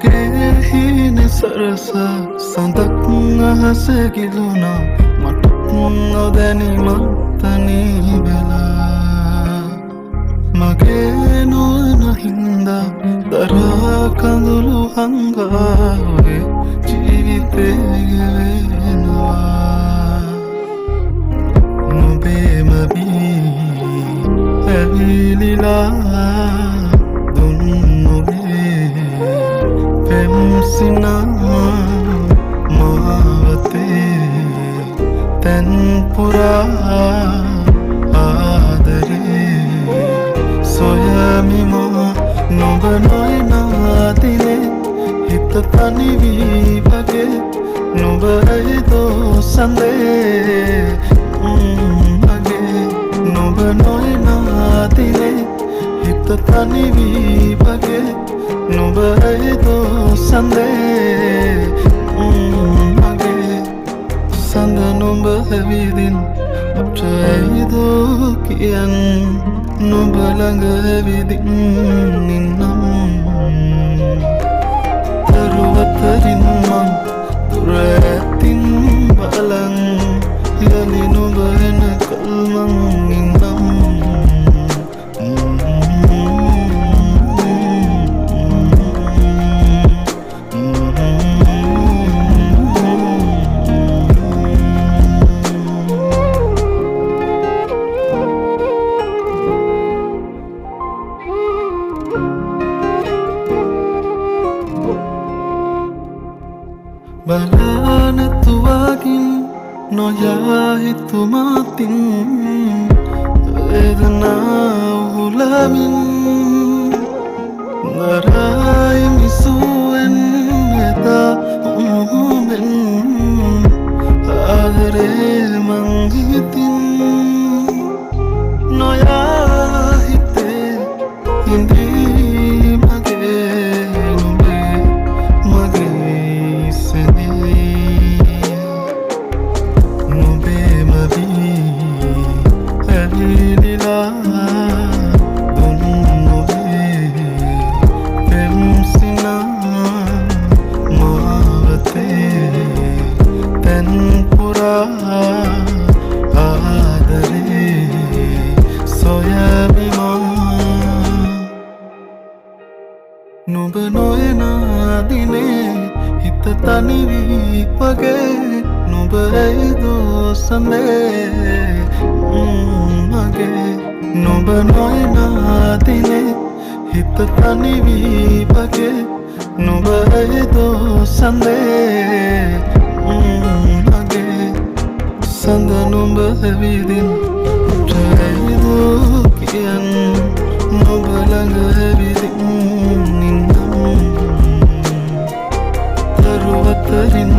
මගේ හීන සරස සඳක් අහස ගිලුණා මට නොදැනීමත් තනි වෙලා මගේ නොවන හින්දා දරා කඳුළු හංගාවේ ජීවිතේ ගෙවෙනවා නුඹේම වී ඇවිලිලා මාවතේ තැන්පුරා ආදරේ සොයමිමා නොබ නොයනාතිනේ හිත තනිවී වගේ නොබයිදෝ සඳේ මගේ නොබ නොයනාතිනේ හිත තනිවී වගේ නොබයිදෝ සඳේ මගේ සඳ නොබ ඇවිදින් අපට ඇයිදෝ කියන් නොබ ළඟ ඇවිදින් නින්නම් තරුවතරින් මං දුර ඇතින් බලන් යලි නොබ එනකල් මං නින්නම් බලනතුවාකින් නොයා හිතුමාතින් වේදනාව හුලමින් නරායි මිසුවෙන් එදා උමුමෙන් ආදරේ මං හිතින් නොයා හිතේ ඉඳී මගේ නුඹේ මගේ නුඹේම වී ඇවිලිලා දුන් නොවේ පෙම්සිනා මාවතේ තැන්පුරා ආදරේ සොයමිමා නුඹ නොයනා දිනේ හිත තනිවී වගේ නුඹ ඇයිදෝ සඳේ මගේ නුඹ නොයනා දිනේ හිත තනිවී වගේ නුඹ ඇයිදෝ සඳේ මගේ සඳ නුඹ ඇවිදින් අපට ඇයිදෝ කියන් නොබ ළඟ ඇවිදින් නින්නම් තරුවතරින්